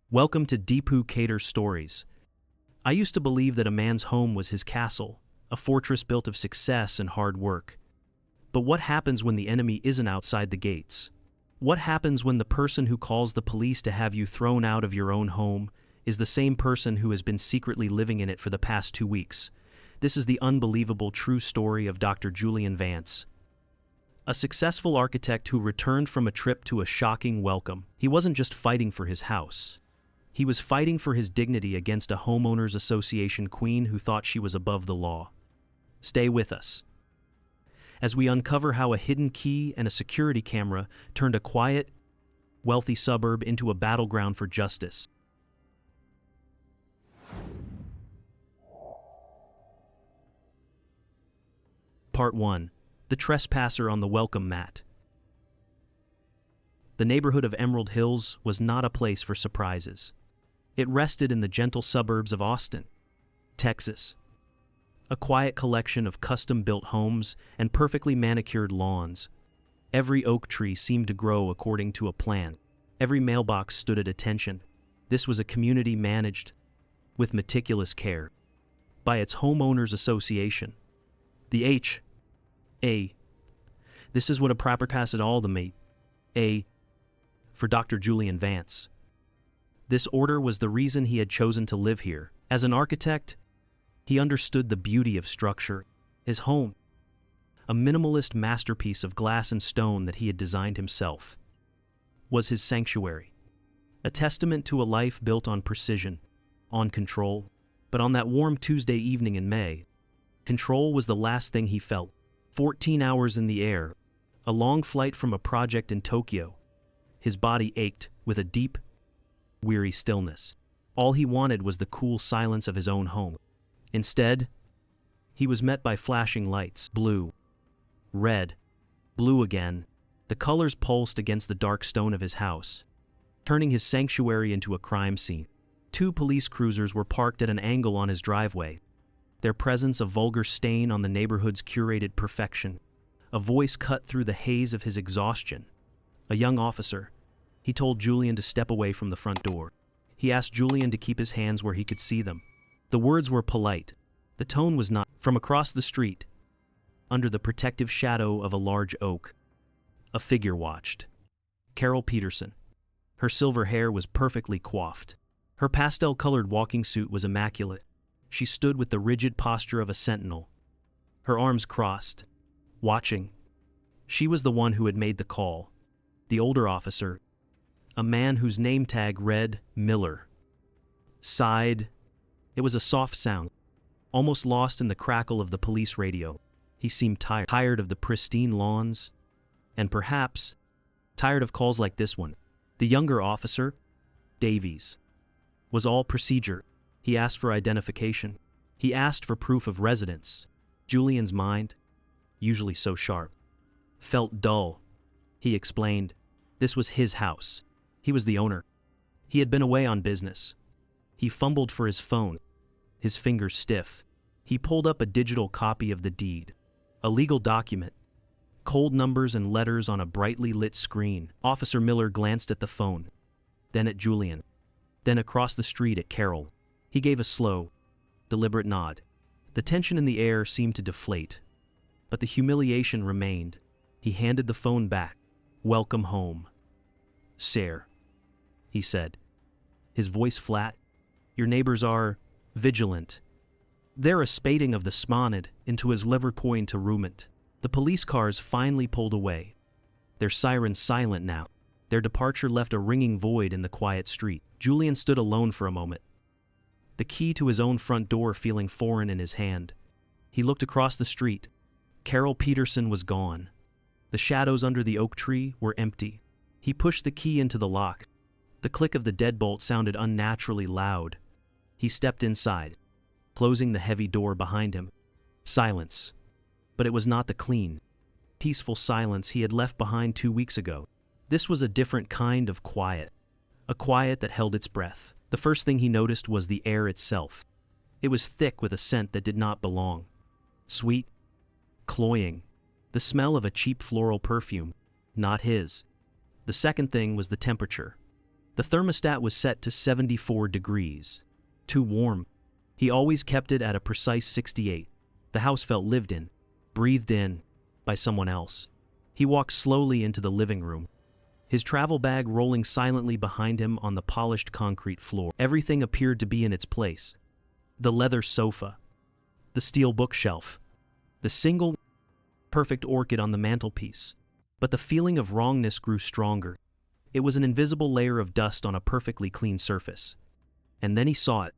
Welcome to Deepu Cater Stories. I used to believe that a man's home was his castle, a fortress built of success and hard work. But what happens when the enemy isn't outside the gates? What happens when the person who calls the police to have you thrown out of your own home is the same person who has been secretly living in it for the past 2 weeks? This is the unbelievable true story of Dr. Julian Vance. A successful architect who returned from a trip to a shocking welcome. He wasn't just fighting for his house. He was fighting for his dignity against a homeowners association queen who thought she was above the law. Stay with us as we uncover how a hidden key and a security camera turned a quiet, wealthy suburb into a battleground for justice. Part 1. The Trespasser on the Welcome Mat. The neighborhood of Emerald Hills was not a place for surprises. It rested in the gentle suburbs of Austin, Texas. A quiet collection of custom-built homes and perfectly manicured lawns. Every oak tree seemed to grow according to a plan. Every mailbox stood at attention. This was a community managed with meticulous care by its homeowners association, the HOA. This is what a proper pass at all the mate. A for Dr. Julian Vance. This order was the reason he had chosen to live here. As an architect, he understood the beauty of structure. His home, a minimalist masterpiece of glass and stone that he had designed himself, was his sanctuary. A testament to a life built on precision, on control. But on that warm Tuesday evening in May, control was the last thing he felt. 14 hours in the air, a long flight from a project in Tokyo. His body ached with a deep, weary stillness. All he wanted was the cool silence of his own home. Instead, he was met by flashing lights. Blue, red, blue again. The colors pulsed against the dark stone of his house, turning his sanctuary into a crime scene. 2 police cruisers were parked at an angle on his driveway, their presence a vulgar stain on the neighborhood's curated perfection. A voice cut through the haze of his exhaustion. A young officer. He told Julian to step away from the front door. He asked Julian to keep his hands where he could see them. The words were polite. The tone was not. From across the street, under the protective shadow of a large oak, a figure watched. Carol Peterson. Her silver hair was perfectly coiffed. Her pastel-colored walking suit was immaculate. She stood with the rigid posture of a sentinel, her arms crossed, watching. She was the one who had made the call. The older officer, a man whose name tag read Miller, sighed. It was a soft sound, almost lost in the crackle of the police radio. He seemed tired of the pristine lawns, and perhaps tired of calls like this one. The younger officer, Davies, was all procedure. He asked for identification. He asked for proof of residence. Julian's mind, usually so sharp, felt dull. He explained, this was his house. He was the owner. He had been away on business. He fumbled for his phone, his fingers stiff. He pulled up a digital copy of the deed, a legal document, cold numbers and letters on a brightly lit screen. Officer Miller glanced at the phone, then at Julian, then across the street at Carol. He gave a slow, deliberate nod. The tension in the air seemed to deflate, but the humiliation remained. He handed the phone back. Welcome home, sir, he said, his voice flat. Your neighbors are vigilant. They're a spading of the smanid into his leverpoint to rooment. The police cars finally pulled away, their sirens silent now. Their departure left a ringing void in the quiet street. Julian stood alone for a moment, the key to his own front door feeling foreign in his hand. He looked across the street. Carol Peterson was gone. The shadows under the oak tree were empty. He pushed the key into the lock. The click of the deadbolt sounded unnaturally loud. He stepped inside, closing the heavy door behind him. Silence. But it was not the clean, peaceful silence he had left behind 2 weeks ago. This was a different kind of quiet, a quiet that held its breath. The first thing he noticed was the air itself. It was thick with a scent that did not belong. Sweet, cloying, the smell of a cheap floral perfume, not his. The second thing was the temperature. The thermostat was set to 74 degrees. Too warm. He always kept it at a precise 68. The house felt lived in, breathed in, by someone else. He walked slowly into the living room, his travel bag rolling silently behind him on the polished concrete floor. Everything appeared to be in its place. The leather sofa, the steel bookshelf, the single perfect orchid on the mantelpiece. But the feeling of wrongness grew stronger. It was an invisible layer of dust on a perfectly clean surface. And then he saw it.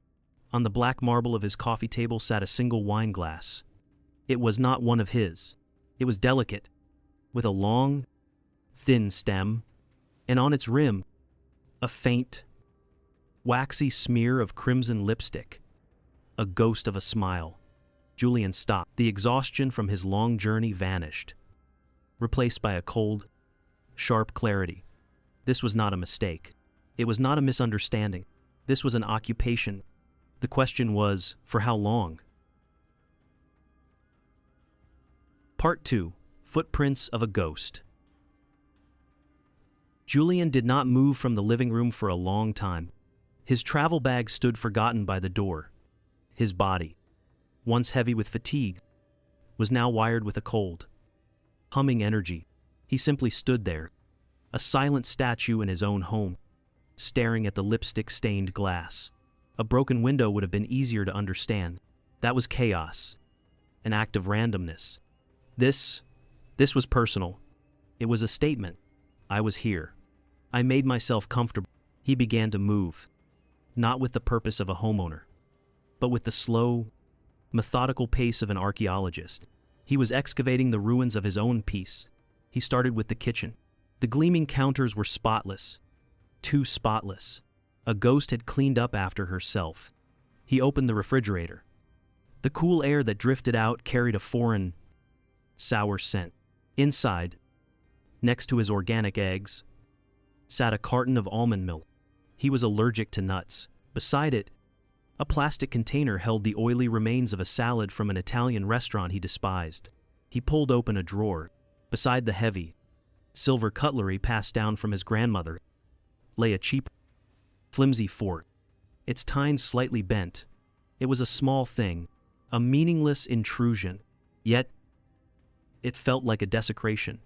On the black marble of his coffee table sat a single wine glass. It was not one of his. It was delicate, with a long, thin stem, and on its rim, a faint, waxy smear of crimson lipstick. A ghost of a smile. Julian stopped. The exhaustion from his long journey vanished, replaced by a cold, sharp clarity. This was not a mistake. It was not a misunderstanding. This was an occupation. The question was, for how long? Part 2. Footprints of a Ghost. Julian did not move from the living room for a long time. His travel bag stood forgotten by the door. His body, once heavy with fatigue, was now wired with a cold, humming energy. He simply stood there, a silent statue in his own home, staring at the lipstick-stained glass. A broken window would have been easier to understand. That was chaos, an act of randomness. This was personal. It was a statement. I was here. I made myself comfortable. He began to move, not with the purpose of a homeowner, but with the slow, methodical pace of an archaeologist. He was excavating the ruins of his own piece. He started with the kitchen. The gleaming counters were spotless, too spotless. A ghost had cleaned up after herself. He opened the refrigerator. The cool air that drifted out carried a foreign, sour scent. Inside, next to his organic eggs, sat a carton of almond milk. He was allergic to nuts. Beside it, a plastic container held the oily remains of a salad from an Italian restaurant he despised. He pulled open a drawer. Beside the heavy, silver cutlery passed down from his grandmother lay a cheap, flimsy fork, its tines slightly bent. It was a small thing, a meaningless intrusion, yet it felt like a desecration.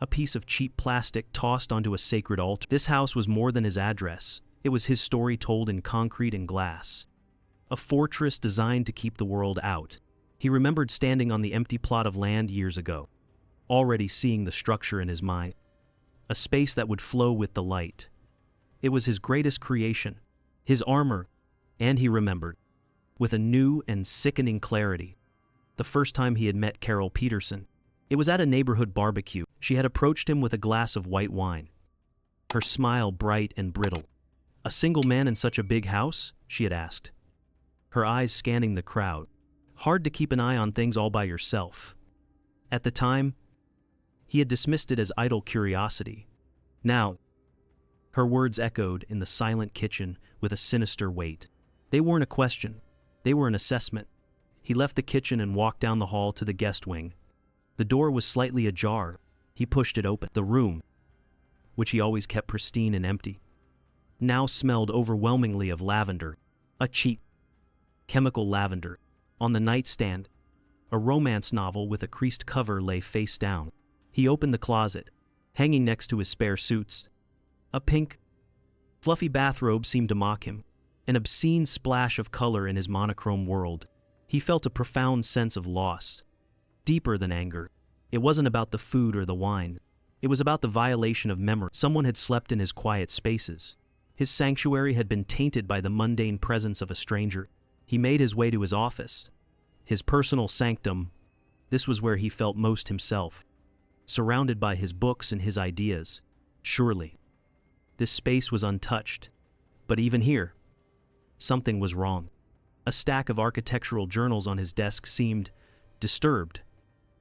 A piece of cheap plastic tossed onto a sacred altar. This house was more than his address. It was his story told in concrete and glass. A fortress designed to keep the world out. He remembered standing on the empty plot of land years ago, already seeing the structure in his mind. A space that would flow with the light. It was his greatest creation, his armor, and he remembered, with a new and sickening clarity, the first time he had met Carol Peterson. It was at a neighborhood barbecue. She had approached him with a glass of white wine, her smile bright and brittle. "A single man in such a big house?" she had asked, her eyes scanning the crowd. "Hard to keep an eye on things all by yourself." At the time, he had dismissed it as idle curiosity. Now, her words echoed in the silent kitchen with a sinister weight. They weren't a question. They were an assessment. He left the kitchen and walked down the hall to the guest wing. The door was slightly ajar. He pushed it open. The room, which he always kept pristine and empty, now smelled overwhelmingly of lavender, a cheap, chemical lavender. On the nightstand, a romance novel with a creased cover lay face down. He opened the closet. Hanging next to his spare suits, a pink, fluffy bathrobe seemed to mock him, an obscene splash of color in his monochrome world. He felt a profound sense of loss, deeper than anger. It wasn't about the food or the wine. It was about the violation of memory. Someone had slept in his quiet spaces. His sanctuary had been tainted by the mundane presence of a stranger. He made his way to his office, his personal sanctum. This was where he felt most himself, surrounded by his books and his ideas. Surely, this space was untouched. But even here, something was wrong. A stack of architectural journals on his desk seemed disturbed.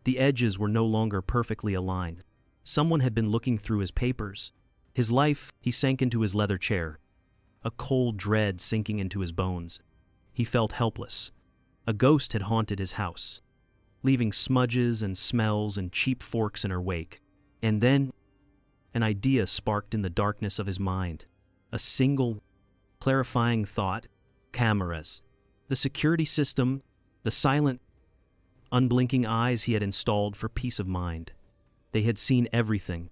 The edges were no longer perfectly aligned. Someone had been looking through his papers. His life, he sank into his leather chair, a cold dread sinking into his bones. He felt helpless. A ghost had haunted his house, leaving smudges and smells and cheap forks in her wake. And then, an idea sparked in the darkness of his mind. A single, clarifying thought: cameras. The security system, the silent, unblinking eyes he had installed for peace of mind. They had seen everything.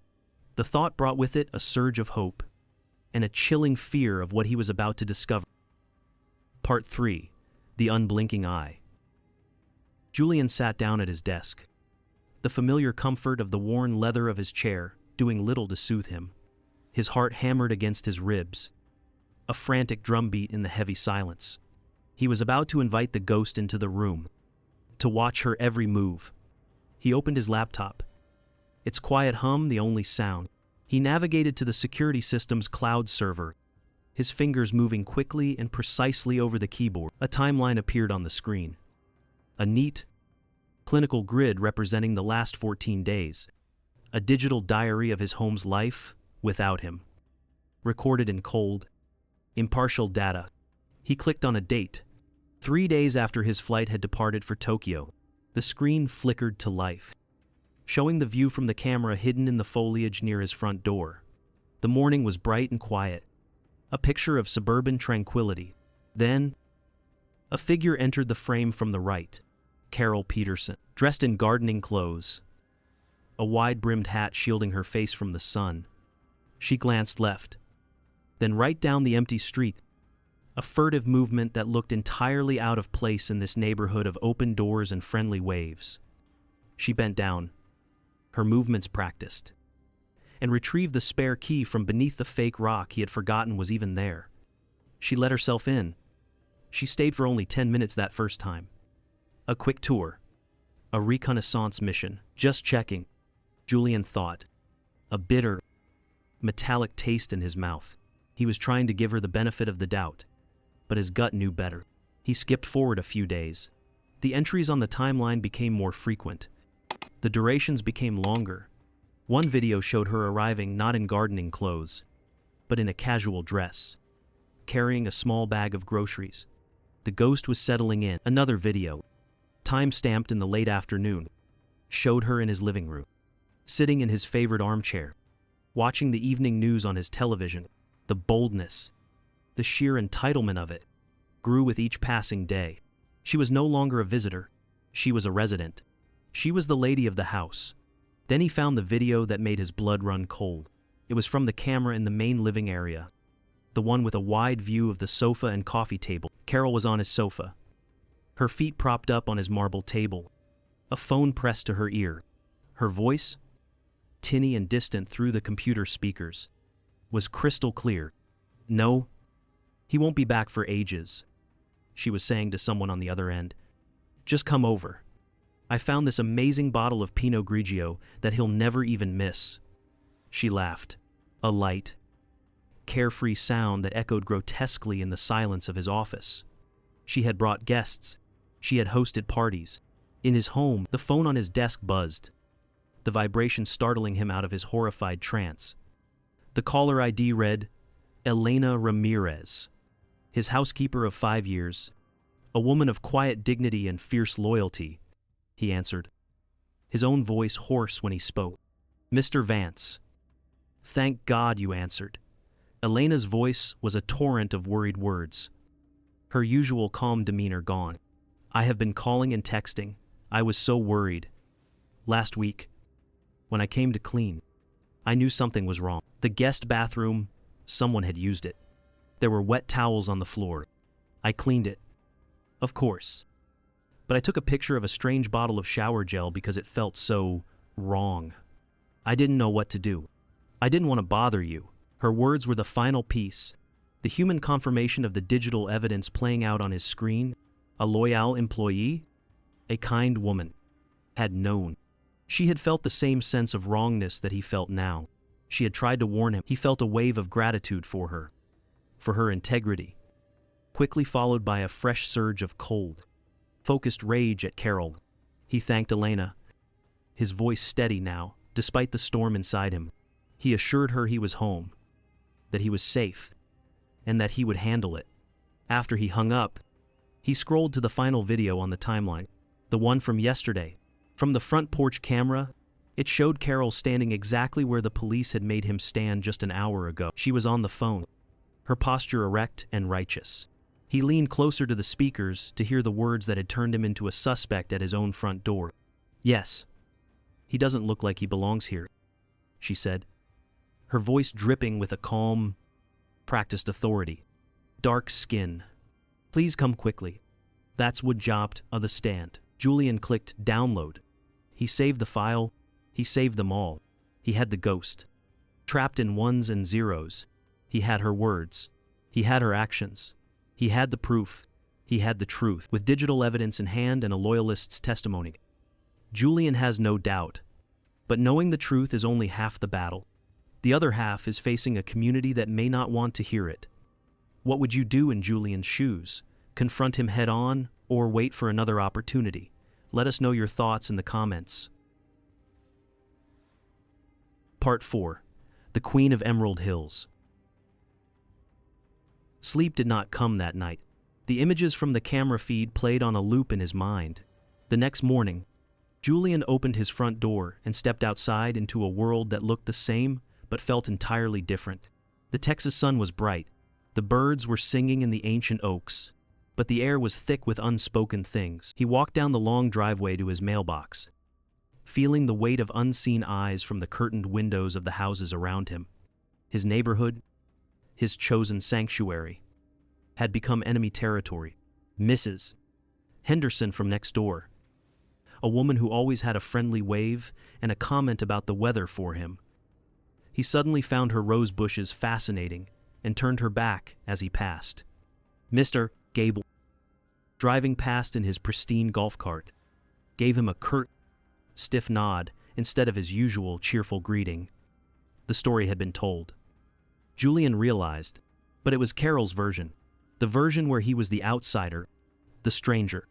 The thought brought with it a surge of hope and a chilling fear of what he was about to discover. Part 3. The Unblinking Eye. Julian sat down at his desk, the familiar comfort of the worn leather of his chair doing little to soothe him. His heart hammered against his ribs, a frantic drumbeat in the heavy silence. He was about to invite the ghost into the room, to watch her every move. He opened his laptop, its quiet hum the only sound. He navigated to the security system's cloud server, his fingers moving quickly and precisely over the keyboard. A timeline appeared on the screen. A neat, clinical grid representing the last 14 days. A digital diary of his home's life without him. Recorded in cold, impartial data. He clicked on a date. 3 days after his flight had departed for Tokyo, the screen flickered to life, showing the view from the camera hidden in the foliage near his front door. The morning was bright and quiet, a picture of suburban tranquility. Then, a figure entered the frame from the right. Carol Peterson, dressed in gardening clothes, a wide-brimmed hat shielding her face from the sun. She glanced left, then right down the empty street, a furtive movement that looked entirely out of place in this neighborhood of open doors and friendly waves. She bent down, her movements practiced, and retrieved the spare key from beneath the fake rock he had forgotten was even there. She let herself in. She stayed for only 10 minutes that first time. A quick tour, a reconnaissance mission, just checking, Julian thought, a bitter, metallic taste in his mouth. He was trying to give her the benefit of the doubt, but his gut knew better. He skipped forward a few days. The entries on the timeline became more frequent. The durations became longer. One video showed her arriving not in gardening clothes, but in a casual dress, carrying a small bag of groceries. The ghost was settling in. Another video, time-stamped in the late afternoon, showed her in his living room, sitting in his favorite armchair, watching the evening news on his television. The boldness, the sheer entitlement of it, grew with each passing day. She was no longer a visitor. She was a resident. She was the lady of the house. Then he found the video that made his blood run cold. It was from the camera in the main living area, the one with a wide view of the sofa and coffee table. Carol was on his sofa, her feet propped up on his marble table, a phone pressed to her ear. Her voice, tinny and distant through the computer speakers, was crystal clear. "No, he won't be back for ages," she was saying to someone on the other end. "Just come over. I found this amazing bottle of Pinot Grigio that he'll never even miss." She laughed, a light, carefree sound that echoed grotesquely in the silence of his office. She had brought guests. She had hosted parties. In his home, the phone on his desk buzzed, the vibration startling him out of his horrified trance. The caller ID read, Elena Ramirez, his housekeeper of 5 years, a woman of quiet dignity and fierce loyalty. He answered, his own voice hoarse when he spoke. "Mr. Vance." "Thank God you answered." Elena's voice was a torrent of worried words, her usual calm demeanor gone. "I have been calling and texting. I was so worried. Last week, when I came to clean, I knew something was wrong. The guest bathroom, someone had used it. There were wet towels on the floor. I cleaned it, of course. But I took a picture of a strange bottle of shower gel because it felt so wrong. I didn't know what to do. I didn't want to bother you." Her words were the final piece, the human confirmation of the digital evidence playing out on his screen. A loyal employee, a kind woman, had known. She had felt the same sense of wrongness that he felt now. She had tried to warn him. He felt a wave of gratitude for her integrity, quickly followed by a fresh surge of cold, focused rage at Carol. He thanked Elena, his voice steady now, despite the storm inside him. He assured her he was home, that he was safe, and that he would handle it. After he hung up, he scrolled to the final video on the timeline, the one from yesterday. From the front porch camera, it showed Carol standing exactly where the police had made him stand just an hour ago. She was on the phone, her posture erect and righteous. He leaned closer to the speakers to hear the words that had turned him into a suspect at his own front door. "Yes. He doesn't look like he belongs here," she said, her voice dripping with a calm, practiced authority. "Dark skin. Please come quickly. That's what jobbed of the stand." Julian clicked download. He saved the file. He saved them all. He had the ghost. Trapped in ones and zeros. He had her words. He had her actions. He had the proof. He had the truth, with digital evidence in hand and a loyalist's testimony. Julian has no doubt. But knowing the truth is only half the battle. The other half is facing a community that may not want to hear it. What would you do in Julian's shoes? Confront him head on, or wait for another opportunity? Let us know your thoughts in the comments. Part 4. The Queen of Emerald Hills. Sleep did not come that night. The images from the camera feed played on a loop in his mind. The next morning, Julian opened his front door and stepped outside into a world that looked the same but felt entirely different. The Texas sun was bright. The birds were singing in the ancient oaks, but the air was thick with unspoken things. He walked down the long driveway to his mailbox, feeling the weight of unseen eyes from the curtained windows of the houses around him. His neighborhood, his chosen sanctuary, had become enemy territory. Mrs. Henderson from next door, a woman who always had a friendly wave and a comment about the weather for him. He suddenly found her rose bushes fascinating and turned her back as he passed. Mr. Gable, driving past in his pristine golf cart, gave him a curt, stiff nod instead of his usual cheerful greeting. The story had been told. Julian realized, but it was Carol's version, the version where he was the outsider, the stranger,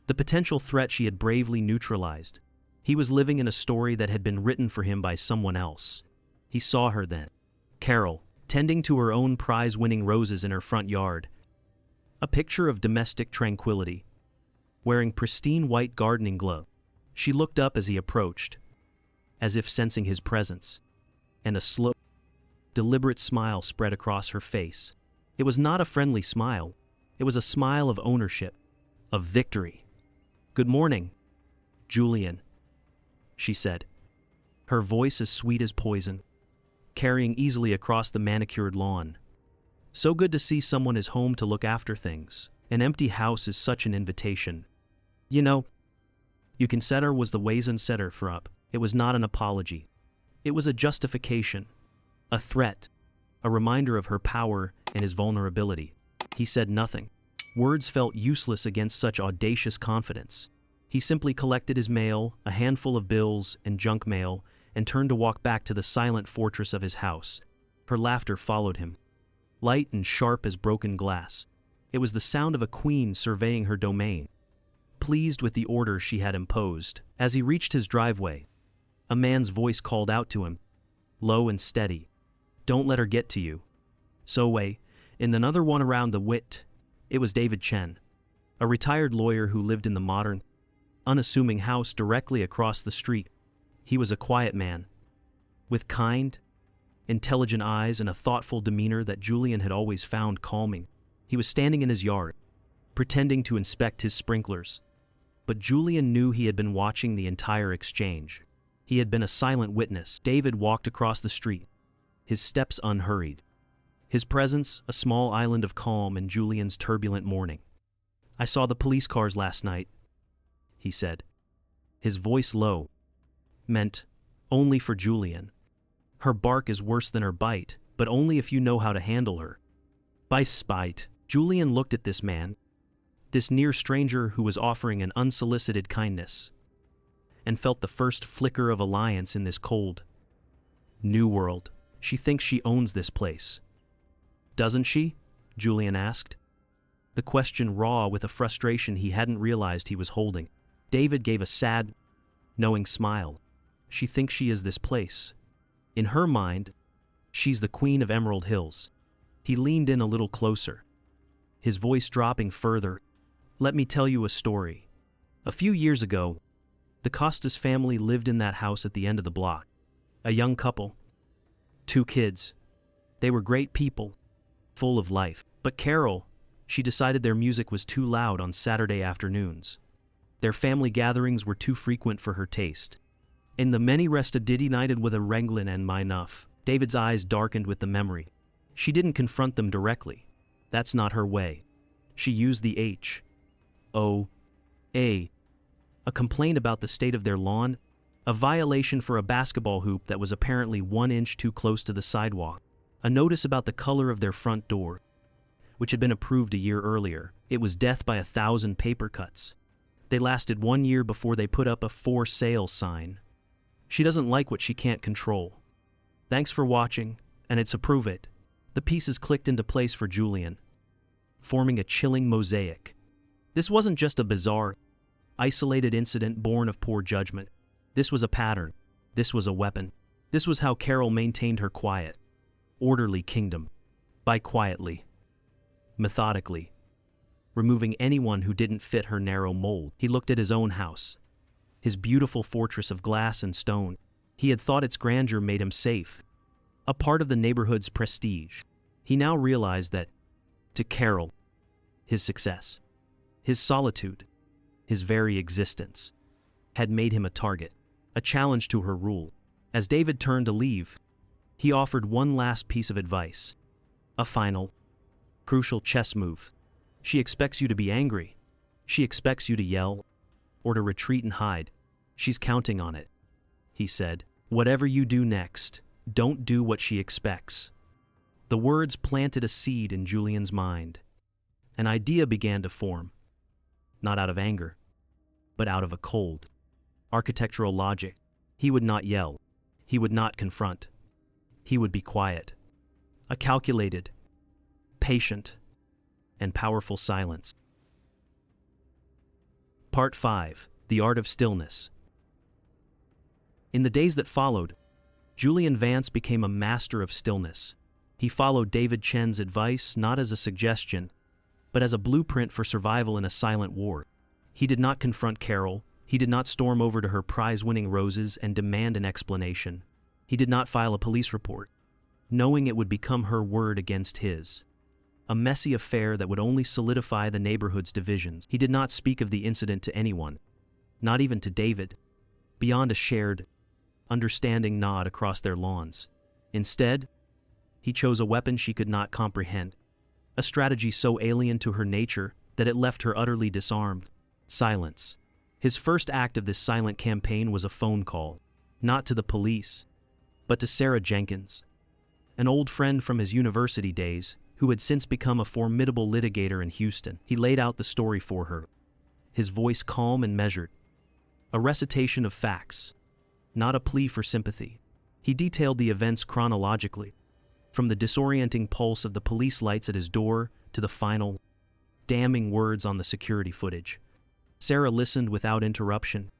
the potential threat she had bravely neutralized. He was living in a story that had been written for him by someone else. He saw her then, Carol, tending to her own prize-winning roses in her front yard, a picture of domestic tranquility, wearing pristine white gardening gloves. She looked up as he approached, as if sensing his presence, and a slow, deliberate smile spread across her face. It was not a friendly smile. It was a smile of ownership, of victory. "Good morning, Julian," she said, her voice as sweet as poison, carrying easily across the manicured lawn. "So good to see someone is home to look after things. An empty house is such an invitation. You know, you can set her was the ways and set her for up. It was not an apology. It was a justification, a threat, a reminder of her power and his vulnerability." He said nothing. Words felt useless against such audacious confidence. He simply collected his mail, a handful of bills and junk mail, and turned to walk back to the silent fortress of his house. Her laughter followed him, light and sharp as broken glass. It was the sound of a queen surveying her domain, pleased with the order she had imposed. As he reached his driveway, a man's voice called out to him, low and steady, "Don't let her get to you." So way, in another one around the wit, it was David Chen, a retired lawyer who lived in the modern, unassuming house directly across the street. He was a quiet man, with kind, intelligent eyes and a thoughtful demeanor that Julian had always found calming. He was standing in his yard, pretending to inspect his sprinklers. But Julian knew he had been watching the entire exchange. He had been a silent witness. David walked across the street, his steps unhurried, his presence a small island of calm in Julian's turbulent morning. "I saw the police cars last night," he said, his voice low, meant only for Julian. "Her bark is worse than her bite, but only if you know how to handle her." By spite, Julian looked at this man, this near stranger who was offering an unsolicited kindness, and felt the first flicker of alliance in this cold, new world. "She thinks she owns this place, doesn't she?" Julian asked, the question raw with a frustration he hadn't realized he was holding. David gave a sad, knowing smile. "She thinks she is this place. In her mind, she's the Queen of Emerald Hills." He leaned in a little closer, his voice dropping further. "Let me tell you a story. A few years ago, the Costas family lived in that house at the end of the block. A young couple, 2 kids. They were great people, full of life. But Carol, she decided their music was too loud on Saturday afternoons. Their family gatherings were too frequent for her taste. In the many resta did nighted with a Renglin and my enough. David's eyes darkened with the memory. She didn't confront them directly. That's not her way. She used the HOA. A complaint about the state of their lawn, a violation for a basketball hoop that was apparently 1 inch too close to the sidewalk, a notice about the color of their front door, which had been approved a year earlier. It was death by 1,000 paper cuts. They lasted 1 year before they put up a for sale sign. She doesn't like what she can't control. Thanks for watching, and it's approve it. The pieces clicked into place for Julian, forming a chilling mosaic. This wasn't just a bizarre, isolated incident born of poor judgment. This was a pattern. This was a weapon. This was how Carol maintained her quiet, orderly kingdom. By quietly, methodically, removing anyone who didn't fit her narrow mold. He looked at his own house, his beautiful fortress of glass and stone. He had thought its grandeur made him safe, a part of the neighborhood's prestige. He now realized that, to Carol, his success, his solitude, his very existence, had made him a target, a challenge to her rule. As David turned to leave, he offered one last piece of advice, a final, crucial chess move. She expects you to be angry. She expects you to yell or to retreat and hide. She's counting on it, he said. Whatever you do next, don't do what she expects. The words planted a seed in Julian's mind. An idea began to form, not out of anger, but out of a cold, architectural logic. He would not yell. He would not confront. He would be quiet. A calculated, patient, and powerful silence. Part 5. The Art of Stillness. In the days that followed, Julian Vance became a master of stillness. He followed David Chen's advice not as a suggestion, but as a blueprint for survival in a silent war. He did not confront Carol. He did not storm over to her prize-winning roses and demand an explanation. He did not file a police report, knowing it would become her word against his. A messy affair that would only solidify the neighborhood's divisions. He did not speak of the incident to anyone, not even to David, beyond a shared, understanding nod across their lawns. Instead, he chose a weapon she could not comprehend, a strategy so alien to her nature that it left her utterly disarmed. Silence. His first act of this silent campaign was a phone call, not to the police, but to Sarah Jenkins, an old friend from his university days who had since become a formidable litigator in Houston. He laid out the story for her, his voice calm and measured, a recitation of facts, not a plea for sympathy. He detailed the events chronologically, from the disorienting pulse of the police lights at his door to the final, damning words on the security footage. Sarah listened without interruption,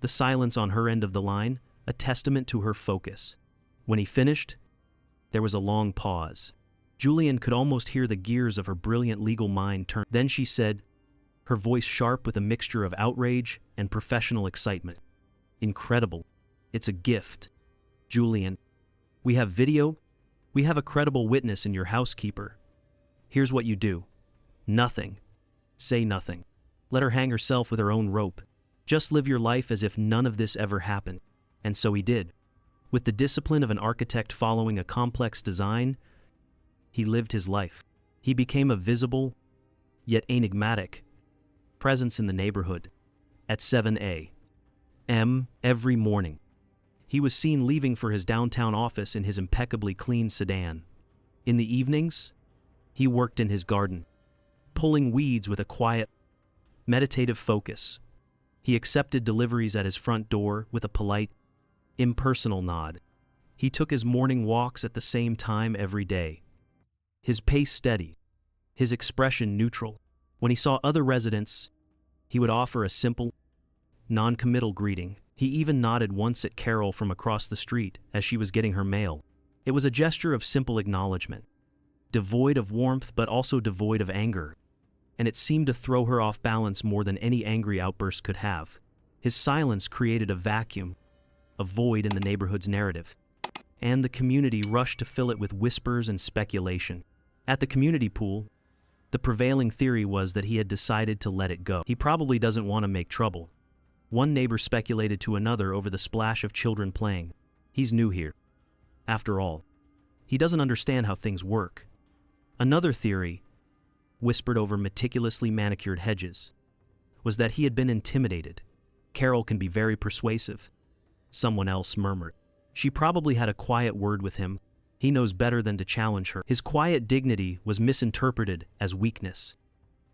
the silence on her end of the line a testament to her focus. When he finished, there was a long pause. Julian could almost hear the gears of her brilliant legal mind turn. Then she said, her voice sharp with a mixture of outrage and professional excitement. Incredible. It's a gift. Julian, we have video. We have a credible witness in your housekeeper. Here's what you do. Nothing. Say nothing. Let her hang herself with her own rope. Just live your life as if none of this ever happened. And so he did. With the discipline of an architect following a complex design, he lived his life. He became a visible, yet enigmatic, presence in the neighborhood. At 7 a.m. every morning, he was seen leaving for his downtown office in his impeccably clean sedan. In the evenings, he worked in his garden, pulling weeds with a quiet, meditative focus. He accepted deliveries at his front door with a polite, impersonal nod. He took his morning walks at the same time every day, his pace steady, his expression neutral. When he saw other residents, he would offer a simple, non-committal greeting. He even nodded once at Carol from across the street as she was getting her mail. It was a gesture of simple acknowledgement, devoid of warmth but also devoid of anger, and it seemed to throw her off balance more than any angry outburst could have. His silence created a vacuum, a void in the neighborhood's narrative, and the community rushed to fill it with whispers and speculation. At the community pool, the prevailing theory was that he had decided to let it go. He probably doesn't want to make trouble. One neighbor speculated to another over the splash of children playing. He's new here. After all, he doesn't understand how things work. Another theory, whispered over meticulously manicured hedges, was that he had been intimidated. Carol can be very persuasive. Someone else murmured. She probably had a quiet word with him. He knows better than to challenge her. His quiet dignity was misinterpreted as weakness.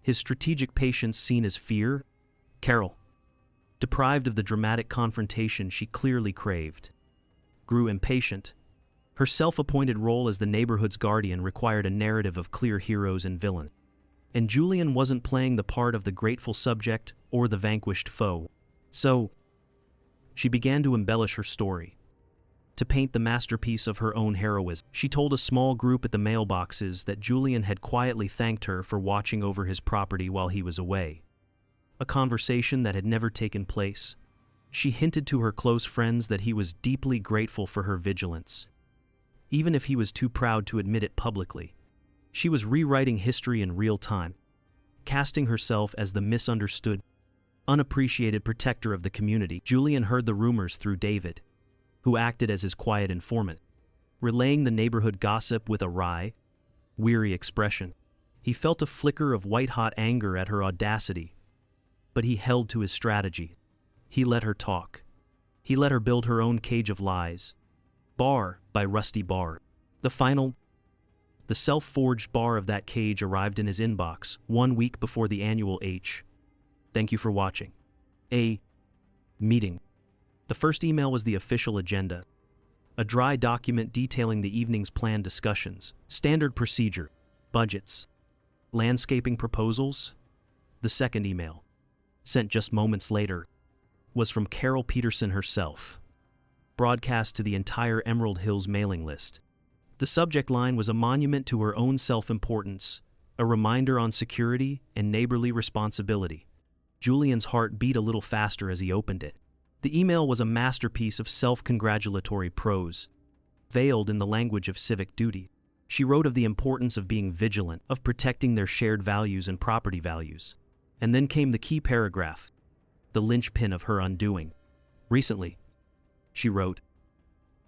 His strategic patience seen as fear. Carol, deprived of the dramatic confrontation she clearly craved, grew impatient. Her self-appointed role as the neighborhood's guardian required a narrative of clear heroes and villain. And Julian wasn't playing the part of the grateful subject or the vanquished foe. So, she began to embellish her story, to paint the masterpiece of her own heroism. She told a small group at the mailboxes that Julian had quietly thanked her for watching over his property while he was away. A conversation that had never taken place. She hinted to her close friends that he was deeply grateful for her vigilance, even if he was too proud to admit it publicly. She was rewriting history in real time, casting herself as the misunderstood, unappreciated protector of the community. Julian heard the rumors through David, who acted as his quiet informant, relaying the neighborhood gossip with a wry, weary expression. He felt a flicker of white-hot anger at her audacity, but he held to his strategy. He let her talk. He let her build her own cage of lies, bar by rusty bar. The self-forged bar of that cage arrived in his inbox 1 week before the annual H. Thank you for watching. A meeting. The first email was the official agenda, a dry document detailing the evening's planned discussions, standard procedure, budgets, landscaping proposals. The second email, sent just moments later, was from Carol Peterson herself, broadcast to the entire Emerald Hills mailing list. The subject line was a monument to her own self-importance, a reminder on security and neighborly responsibility. Julian's heart beat a little faster as he opened it. The email was a masterpiece of self-congratulatory prose, veiled in the language of civic duty. She wrote of the importance of being vigilant, of protecting their shared values and property values. And then came the key paragraph, the linchpin of her undoing. Recently, she wrote,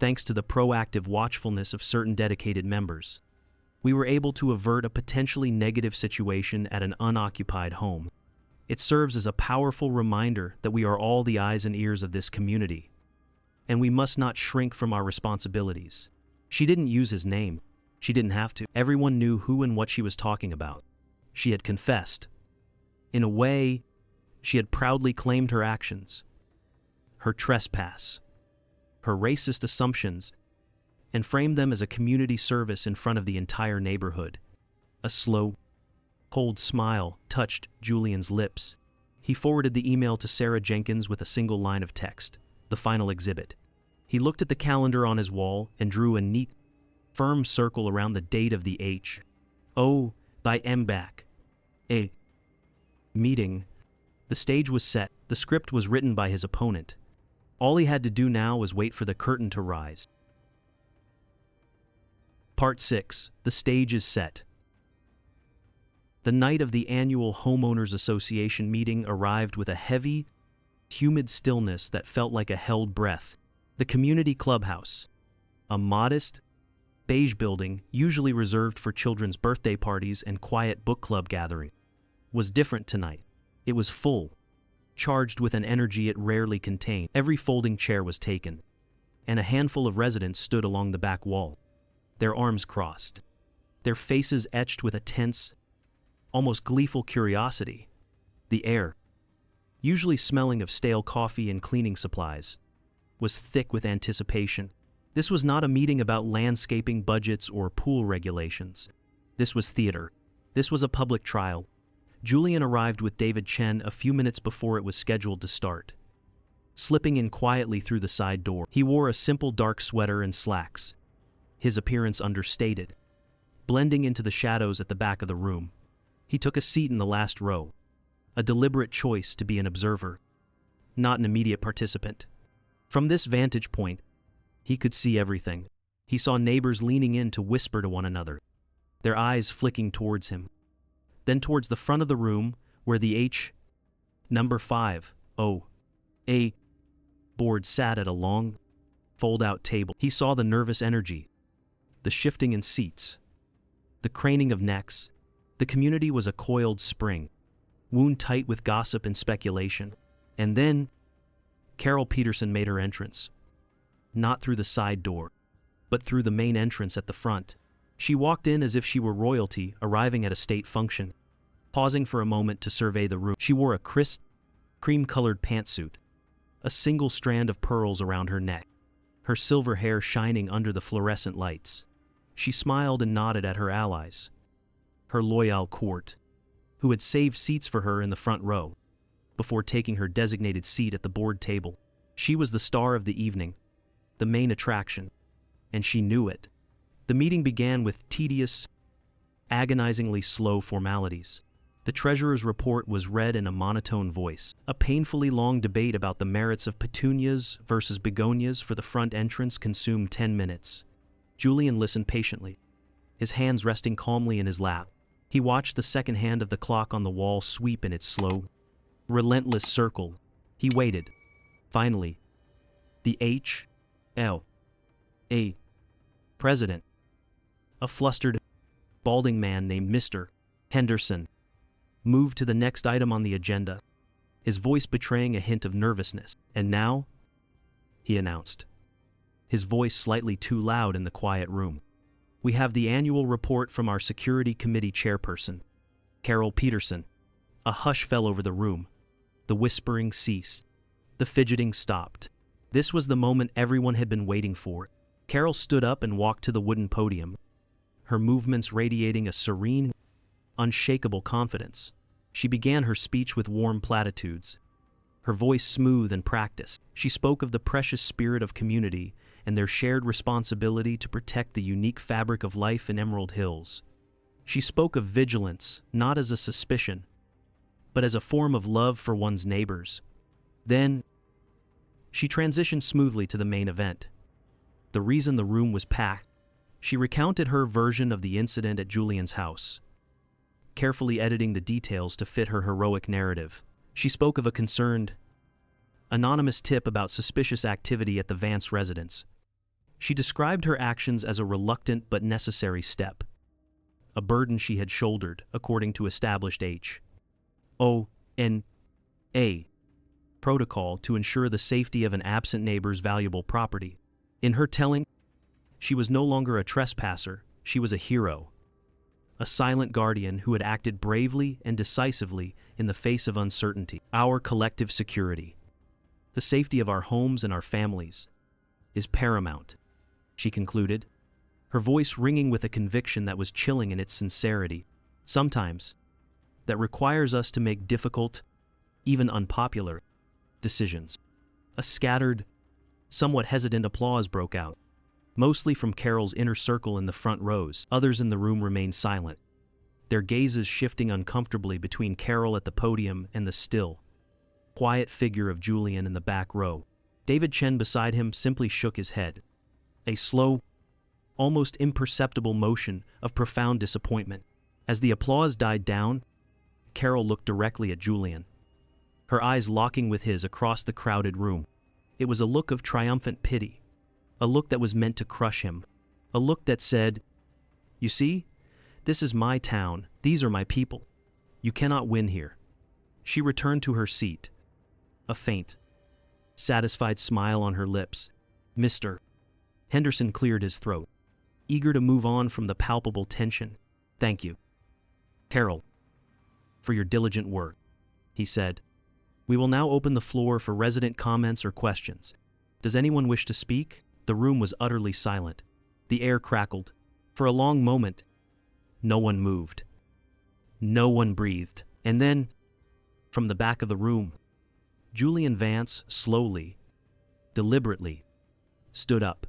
thanks to the proactive watchfulness of certain dedicated members, we were able to avert a potentially negative situation at an unoccupied home. It serves as a powerful reminder that we are all the eyes and ears of this community, and we must not shrink from our responsibilities. She didn't use his name. She didn't have to. Everyone knew who and what she was talking about. She had confessed. In a way, she had proudly claimed her actions, her trespass, her racist assumptions, and framed them as a community service in front of the entire neighborhood. A slow, cold smile touched Julian's lips. He forwarded the email to Sarah Jenkins with a single line of text, the final exhibit. He looked at the calendar on his wall and drew a neat, firm circle around the date of the HOA back. A meeting. The stage was set. The script was written by his opponent. All he had to do now was wait for the curtain to rise. Part 6. The stage is set. The night of the annual Homeowners Association meeting arrived with a heavy, humid stillness that felt like a held breath. The community clubhouse, a modest, beige building usually reserved for children's birthday parties and quiet book club gatherings, was different tonight. It was full, charged with an energy it rarely contained. Every folding chair was taken, and a handful of residents stood along the back wall, their arms crossed, their faces etched with a tense, almost gleeful curiosity. The air, usually smelling of stale coffee and cleaning supplies, was thick with anticipation. This was not a meeting about landscaping budgets or pool regulations. This was theater. This was a public trial. Julian arrived with David Chen a few minutes before it was scheduled to start. Slipping in quietly through the side door, he wore a simple dark sweater and slacks, his appearance understated, blending into the shadows at the back of the room. He took a seat in the last row, a deliberate choice to be an observer, not an immediate participant. From this vantage point, he could see everything. He saw neighbors leaning in to whisper to one another, their eyes flicking towards him. Then towards the front of the room, where the number 5 HOA board sat at a long, fold-out table. He saw the nervous energy, the shifting in seats, the craning of necks. The community was a coiled spring, wound tight with gossip and speculation. And then Carol Peterson made her entrance, not through the side door, but through the main entrance at the front. She walked in as if she were royalty arriving at a state function. Pausing for a moment to survey the room, she wore a crisp, cream-colored pantsuit, a single strand of pearls around her neck, her silver hair shining under the fluorescent lights. She smiled and nodded at her allies, her loyal court, who had saved seats for her in the front row, before taking her designated seat at the board table. She was the star of the evening, the main attraction, and she knew it. The meeting began with tedious, agonizingly slow formalities. The treasurer's report was read in a monotone voice. A painfully long debate about the merits of petunias versus begonias for the front entrance consumed 10 minutes. Julian listened patiently, his hands resting calmly in his lap. He watched the second hand of the clock on the wall sweep in its slow, relentless circle. He waited. Finally, the HOA president, a flustered, balding man named Mr. Henderson, moved to the next item on the agenda, his voice betraying a hint of nervousness. "And now," he announced, his voice slightly too loud in the quiet room, "we have the annual report from our Security Committee chairperson, Carol Peterson." A hush fell over the room. The whispering ceased. The fidgeting stopped. This was the moment everyone had been waiting for. Carol stood up and walked to the wooden podium, her movements radiating a serene, unshakable confidence. She began her speech with warm platitudes, her voice smooth and practiced. She spoke of the precious spirit of community and their shared responsibility to protect the unique fabric of life in Emerald Hills. She spoke of vigilance, not as a suspicion, but as a form of love for one's neighbors. Then, she transitioned smoothly to the main event, the reason the room was packed. She recounted her version of the incident at Julian's house, carefully editing the details to fit her heroic narrative. She spoke of a concerned, anonymous tip about suspicious activity at the Vance residence. She described her actions as a reluctant but necessary step, a burden she had shouldered according to established HOA protocol to ensure the safety of an absent neighbor's valuable property. In her telling, she was no longer a trespasser, she was a hero, a silent guardian who had acted bravely and decisively in the face of uncertainty. Our collective security, the safety of our homes and our families, is paramount, she concluded, her voice ringing with a conviction that was chilling in its sincerity. Sometimes, that requires us to make difficult, even unpopular, decisions. A scattered, somewhat hesitant applause broke out, mostly from Carol's inner circle in the front rows. Others in the room remained silent, their gazes shifting uncomfortably between Carol at the podium and the still, quiet figure of Julian in the back row. David Chen beside him simply shook his head, a slow, almost imperceptible motion of profound disappointment. As the applause died down, Carol looked directly at Julian, her eyes locking with his across the crowded room. It was a look of triumphant pity, a look that was meant to crush him, a look that said, "You see, this is my town, these are my people. You cannot win here." She returned to her seat, a faint, satisfied smile on her lips. Mr. Henderson cleared his throat, eager to move on from the palpable tension. "Thank you, Carol, for your diligent work," he said. "We will now open the floor for resident comments or questions. Does anyone wish to speak?" The room was utterly silent. The air crackled. For a long moment, no one moved. No one breathed. And then, from the back of the room, Julian Vance slowly, deliberately, stood up.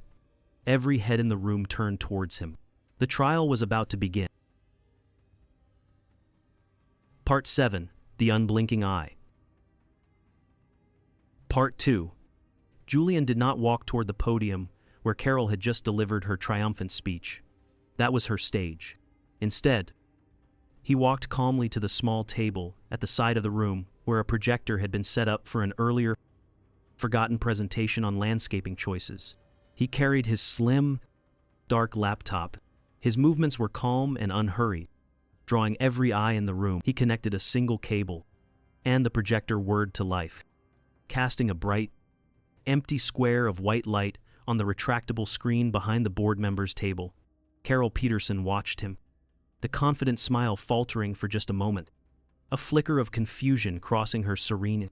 Every head in the room turned towards him. The trial was about to begin. Part 7. The Unblinking Eye. Part 2. Julian did not walk toward the podium where Carol had just delivered her triumphant speech. That was her stage. Instead, he walked calmly to the small table at the side of the room where a projector had been set up for an earlier, forgotten presentation on landscaping choices. He carried his slim, dark laptop. His movements were calm and unhurried, drawing every eye in the room. He connected a single cable, and the projector whirred to life, casting a bright, empty square of white light on the retractable screen behind the board member's table. Carol Peterson watched him, the confident smile faltering for just a moment, a flicker of confusion crossing her serene,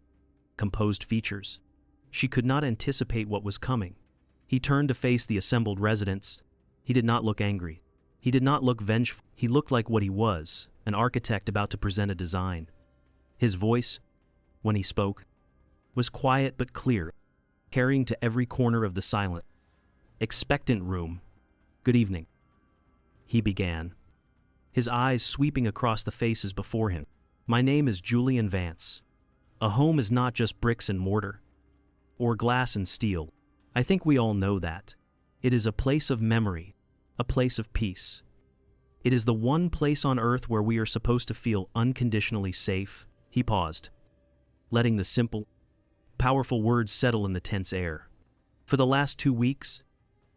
composed features. She could not anticipate what was coming. He turned to face the assembled residents. He did not look angry. He did not look vengeful. He looked like what he was, an architect about to present a design. His voice, when he spoke, was quiet but clear, carrying to every corner of the silent, expectant room. "Good evening," he began, his eyes sweeping across the faces before him. "My name is Julian Vance. A home is not just bricks and mortar, or glass and steel. I think we all know that. It is a place of memory, a place of peace. It is the one place on earth where we are supposed to feel unconditionally safe." He paused, letting the simple, powerful words settle in the tense air. "For the last 2 weeks,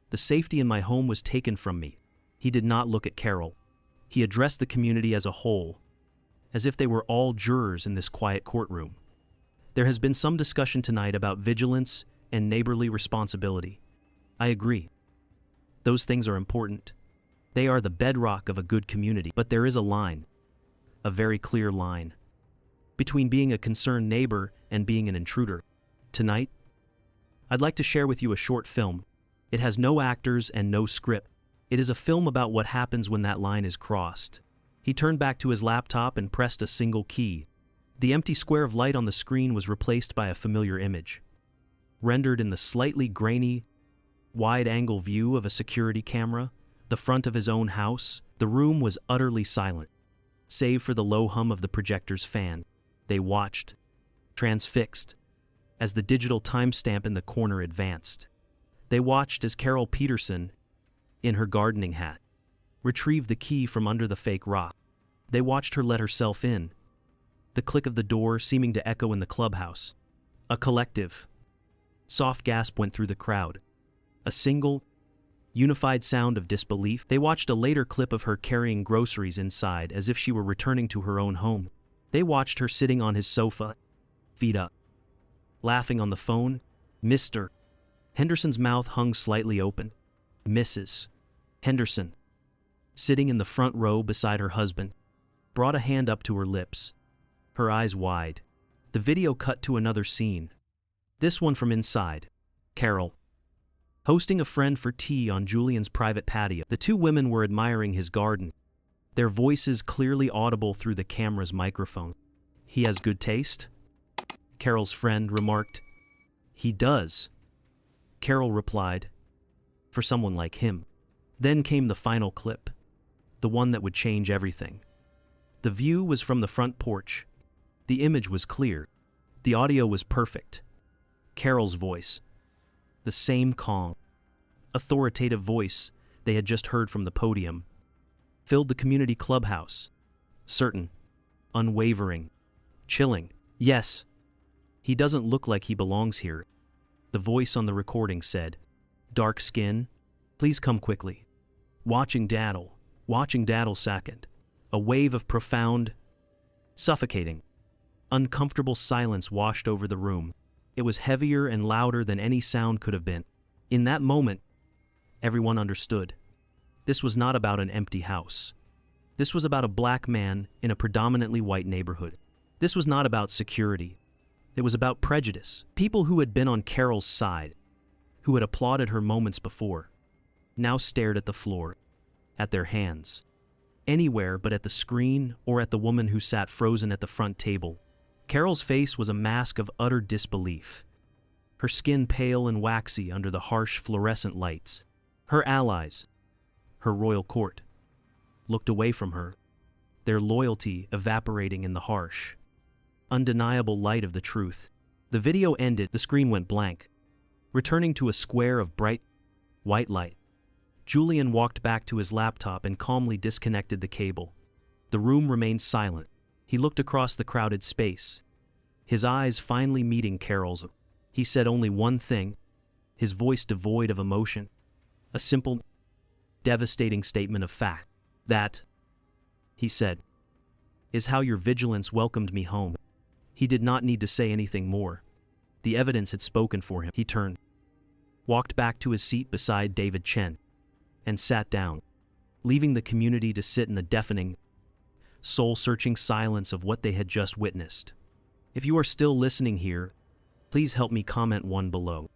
the safety in my home was taken from me." He did not look at Carol. He addressed the community as a whole, as if they were all jurors in this quiet courtroom. "There has been some discussion tonight about vigilance and neighborly responsibility. I agree. Those things are important. They are the bedrock of a good community. But there is a line, a very clear line, between being a concerned neighbor and being an intruder. Tonight, I'd like to share with you a short film. It has no actors and no script. It is a film about what happens when that line is crossed." He turned back to his laptop and pressed a single key. The empty square of light on the screen was replaced by a familiar image, rendered in the slightly grainy, wide-angle view of a security camera, the front of his own house. The room was utterly silent, save for the low hum of the projector's fan. They watched, transfixed, as the digital timestamp in the corner advanced. They watched as Carol Peterson, in her gardening hat, retrieved the key from under the fake rock. They watched her let herself in, the click of the door seeming to echo in the clubhouse. A collective, soft gasp went through the crowd. A single, unified sound of disbelief. They watched a later clip of her carrying groceries inside as if she were returning to her own home. They watched her sitting on his sofa, feet up, laughing on the phone. Mr. Henderson's mouth hung slightly open. Mrs. Henderson, sitting in the front row beside her husband, brought a hand up to her lips, her eyes wide. The video cut to another scene, this one from inside. Carol, hosting a friend for tea on Julian's private patio. The two women were admiring his garden, their voices clearly audible through the camera's microphone. "He has good taste?" Carol's friend remarked. "He does," Carol replied, "for someone like him." Then came the final clip, the one that would change everything. The view was from the front porch. The image was clear. The audio was perfect. Carol's voice, the same calm, authoritative voice they had just heard from the podium, filled the community clubhouse. Certain, unwavering, chilling. "Yes, he doesn't look like he belongs here," the voice on the recording said. "Dark skin, please come quickly. Watching daddle second." A wave of profound, suffocating, uncomfortable silence washed over the room. It was heavier and louder than any sound could have been. In that moment, everyone understood. This was not about an empty house. This was about a black man in a predominantly white neighborhood. This was not about security. It was about prejudice. People who had been on Carol's side, who had applauded her moments before, now stared at the floor, at their hands, anywhere but at the screen or at the woman who sat frozen at the front table. Carol's face was a mask of utter disbelief, her skin pale and waxy under the harsh fluorescent lights. Her allies, her royal court, looked away from her, their loyalty evaporating in the harsh, undeniable light of the truth. The video ended, the screen went blank, returning to a square of bright, white light. Julian walked back to his laptop and calmly disconnected the cable. The room remained silent. He looked across the crowded space, his eyes finally meeting Carol's. He said only one thing, his voice devoid of emotion. A simple, devastating statement of fact. That, he said, is how your vigilance welcomed me home. He did not need to say anything more. The evidence had spoken for him. He turned, walked back to his seat beside David Chen, and sat down, leaving the community to sit in the deafening, soul-searching silence of what they had just witnessed. If you are still listening here, please help me comment 1 below,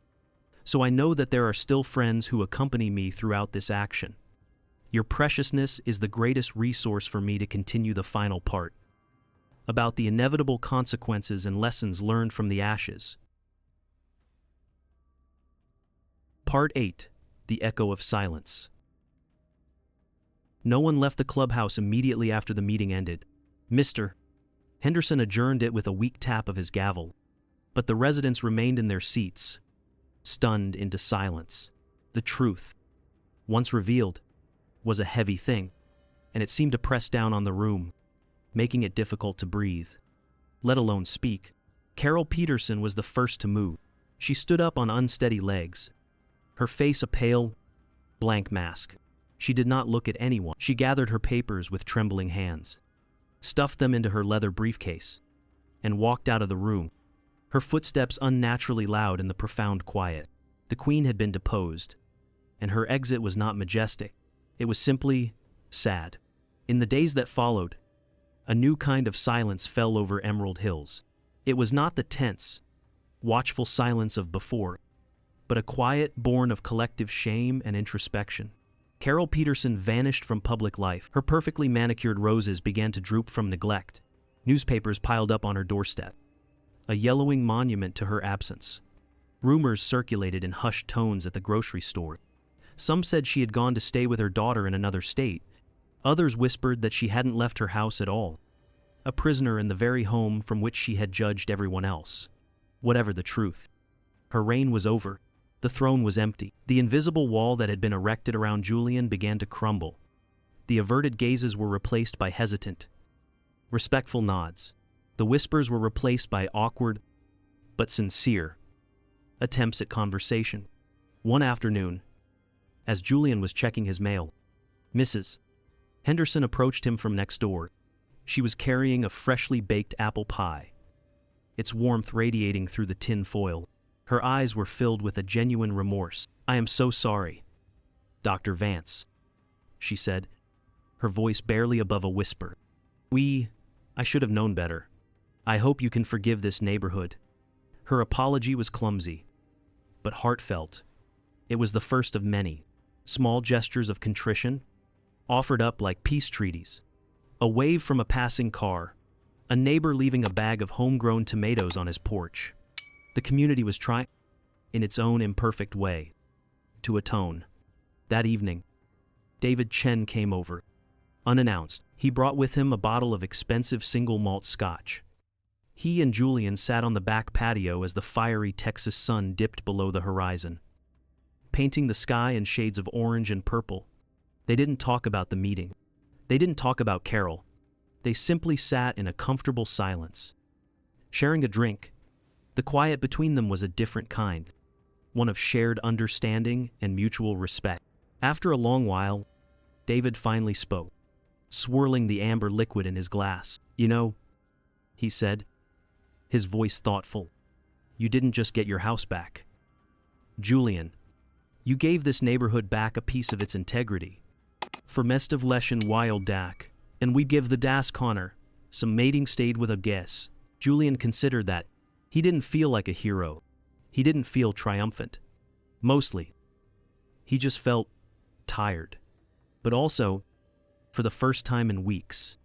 so I know that there are still friends who accompany me throughout this action. Your preciousness is the greatest resource for me to continue the final part, about the inevitable consequences and lessons learned from the ashes. Part 8. The Echo of Silence. No one left the clubhouse immediately after the meeting ended. Mr. Henderson adjourned it with a weak tap of his gavel, but the residents remained in their seats, stunned into silence. The truth, once revealed, was a heavy thing, and it seemed to press down on the room, making it difficult to breathe, let alone speak. Carol Peterson was the first to move. She stood up on unsteady legs, her face a pale, blank mask. She did not look at anyone. She gathered her papers with trembling hands, stuffed them into her leather briefcase, and walked out of the room, her footsteps unnaturally loud in the profound quiet. The Queen had been deposed, and her exit was not majestic. It was simply sad. In the days that followed, a new kind of silence fell over Emerald Hills. It was not the tense, watchful silence of before, but a quiet born of collective shame and introspection. Carol Peterson vanished from public life. Her perfectly manicured roses began to droop from neglect. Newspapers piled up on her doorstep, a yellowing monument to her absence. Rumors circulated in hushed tones at the grocery store. Some said she had gone to stay with her daughter in another state. Others whispered that she hadn't left her house at all, a prisoner in the very home from which she had judged everyone else. Whatever the truth, her reign was over. The throne was empty. The invisible wall that had been erected around Julian began to crumble. The averted gazes were replaced by hesitant, respectful nods. The whispers were replaced by awkward, but sincere, attempts at conversation. One afternoon, as Julian was checking his mail, Mrs. Henderson approached him from next door. She was carrying a freshly baked apple pie, its warmth radiating through the tin foil. Her eyes were filled with a genuine remorse. "I am so sorry, Dr. Vance," she said, her voice barely above a whisper. I should have known better. I hope you can forgive this neighborhood." Her apology was clumsy, but heartfelt. It was the first of many, small gestures of contrition, offered up like peace treaties. A wave from a passing car, a neighbor leaving a bag of homegrown tomatoes on his porch. The community was trying, in its own imperfect way, to atone. That evening, David Chen came over. Unannounced, he brought with him a bottle of expensive single malt scotch. He and Julian sat on the back patio as the fiery Texas sun dipped below the horizon, painting the sky in shades of orange and purple. They didn't talk about the meeting. They didn't talk about Carol. They simply sat in a comfortable silence, sharing a drink. The quiet between them was a different kind, one of shared understanding and mutual respect. After a long while, David finally spoke, swirling the amber liquid in his glass. "You know," he said, his voice thoughtful, "you didn't just get your house back. Julian, you gave this neighborhood back a piece of its integrity. For Mestiv Leshen Wild Dak, and we give the Das Connor, some mating stayed with a guess." Julian considered that. He didn't feel like a hero. He didn't feel triumphant. Mostly, he just felt tired. But also, for the first time in weeks,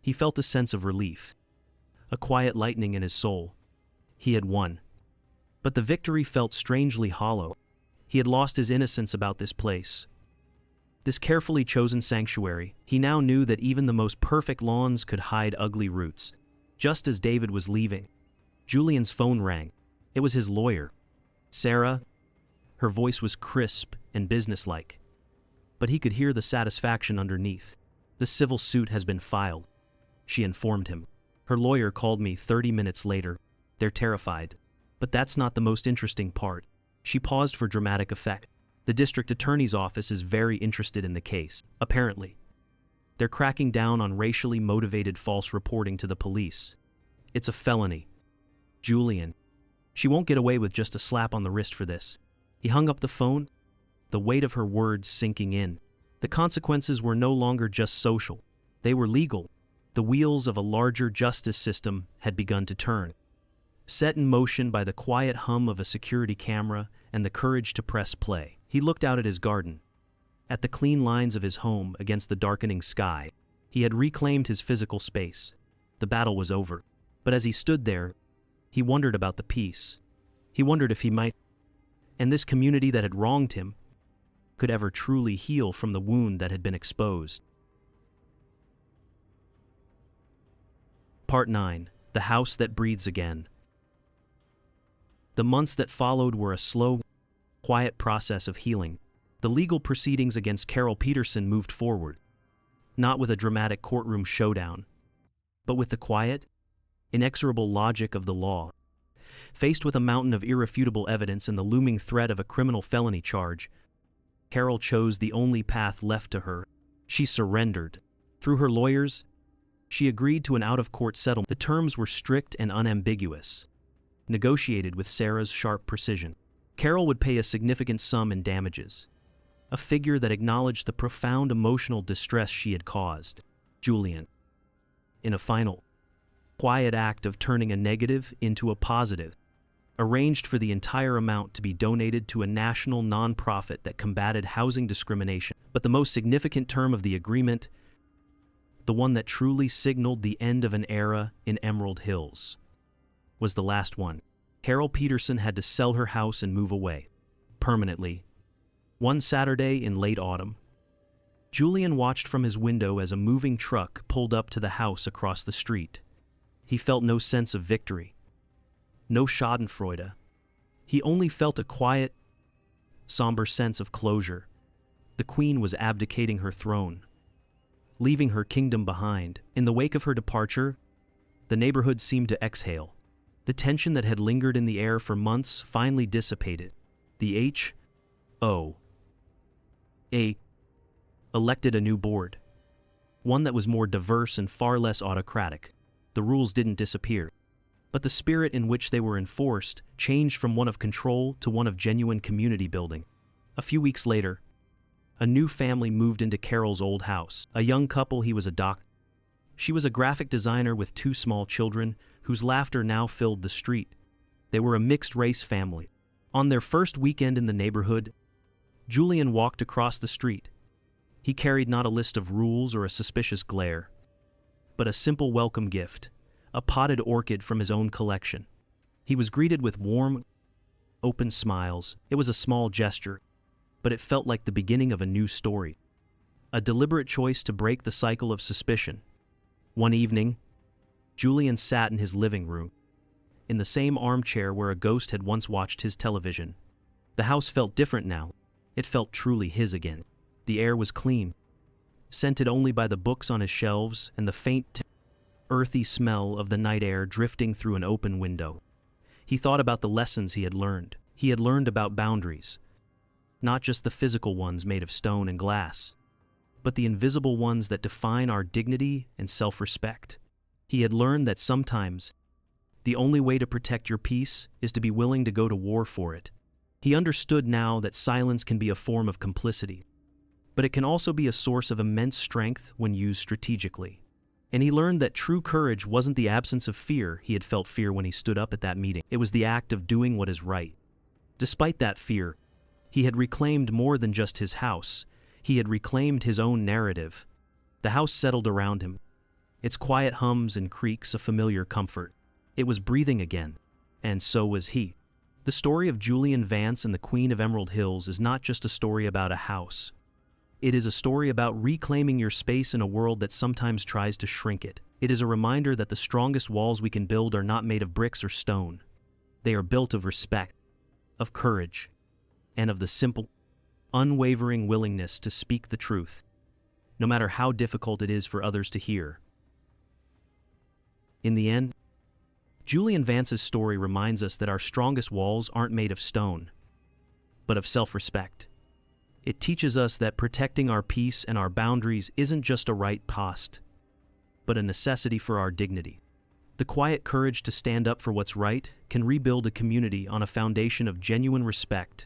he felt a sense of relief, a quiet lightening in his soul. He had won. But the victory felt strangely hollow. He had lost his innocence about this place, this carefully chosen sanctuary. He now knew that even the most perfect lawns could hide ugly roots. Just as David was leaving, Julian's phone rang. It was his lawyer, Sarah. Her voice was crisp and businesslike. but he could hear the satisfaction underneath. "The civil suit has been filed," she informed him. "Her lawyer called me 30 minutes later. They're terrified. But that's not the most interesting part." She paused for dramatic effect. "The district attorney's office is very interested in the case, apparently. They're cracking down on racially motivated false reporting to the police. It's a felony. Julian. She won't get away with just a slap on the wrist for this." He hung up the phone, the weight of her words sinking in. The consequences were no longer just social. They were legal. The wheels of a larger justice system had begun to turn. Set in motion by the quiet hum of a security camera and the courage to press play, he looked out at his garden, at the clean lines of his home against the darkening sky. He had reclaimed his physical space. The battle was over. But as he stood there, he wondered about the peace. He wondered if he might, and this community that had wronged him, could ever truly heal from the wound that had been exposed. Part 9. The House That Breathes Again. The months that followed were a slow, quiet process of healing. The legal proceedings against Carol Peterson moved forward, not with a dramatic courtroom showdown, but with the quiet, inexorable logic of the law. Faced with a mountain of irrefutable evidence and the looming threat of a criminal felony charge, Carol chose the only path left to her. She surrendered. Through her lawyers, she agreed to an out-of-court settlement. The terms were strict and unambiguous, negotiated with Sarah's sharp precision. Carol would pay a significant sum in damages, a figure that acknowledged the profound emotional distress she had caused. Julian, in a final, quiet act of turning a negative into a positive, arranged for the entire amount to be donated to a national nonprofit that combated housing discrimination. But the most significant term of the agreement, the one that truly signaled the end of an era in Emerald Hills, was the last one. Carol Peterson had to sell her house and move away, permanently. One Saturday in late autumn, Julian watched from his window as a moving truck pulled up to the house across the street. He felt no sense of victory, no schadenfreude. He only felt a quiet, somber sense of closure. The queen was abdicating her throne, leaving her kingdom behind. In the wake of her departure, the neighborhood seemed to exhale. The tension that had lingered in the air for months finally dissipated. The HOA elected a new board, one that was more diverse and far less autocratic. The rules didn't disappear, but the spirit in which they were enforced changed from one of control to one of genuine community building. A few weeks later, a new family moved into Carol's old house. A young couple. He was a doctor. She was a graphic designer with 2 small children whose laughter now filled the street. They were a mixed-race family. On their first weekend in the neighborhood, Julian walked across the street. He carried not a list of rules or a suspicious glare, but a simple welcome gift, a potted orchid from his own collection. He was greeted with warm, open smiles. It was a small gesture, but it felt like the beginning of a new story, a deliberate choice to break the cycle of suspicion. One evening, Julian sat in his living room, in the same armchair where a ghost had once watched his television. The house felt different now. It felt truly his again. The air was clean, scented only by the books on his shelves and the faint, earthy smell of the night air drifting through an open window. He thought about the lessons he had learned. He had learned about boundaries, not just the physical ones made of stone and glass, but the invisible ones that define our dignity and self-respect. He had learned that sometimes the only way to protect your peace is to be willing to go to war for it. He understood now that silence can be a form of complicity, but it can also be a source of immense strength when used strategically. And he learned that true courage wasn't the absence of fear. He had felt fear when he stood up at that meeting. It was the act of doing what is right. Despite that fear, he had reclaimed more than just his house. He had reclaimed his own narrative. The house settled around him, its quiet hums and creaks a familiar comfort. It was breathing again, and so was he. The story of Julian Vance and the Queen of Emerald Hills is not just a story about a house. It is a story about reclaiming your space in a world that sometimes tries to shrink it. It is a reminder that the strongest walls we can build are not made of bricks or stone. They are built of respect, of courage, and of the simple, unwavering willingness to speak the truth, no matter how difficult it is for others to hear. In the end, Julian Vance's story reminds us that our strongest walls aren't made of stone, but of self-respect. It teaches us that protecting our peace and our boundaries isn't just a right cost, but a necessity for our dignity. The quiet courage to stand up for what's right can rebuild a community on a foundation of genuine respect.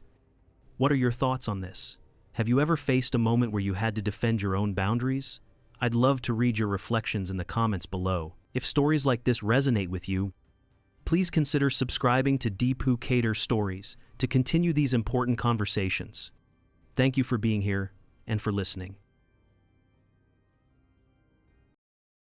What are your thoughts on this? Have you ever faced a moment where you had to defend your own boundaries? I'd love to read your reflections in the comments below. If stories like this resonate with you, please consider subscribing to Deepu Kader Stories to continue these important conversations. Thank you for being here and for listening.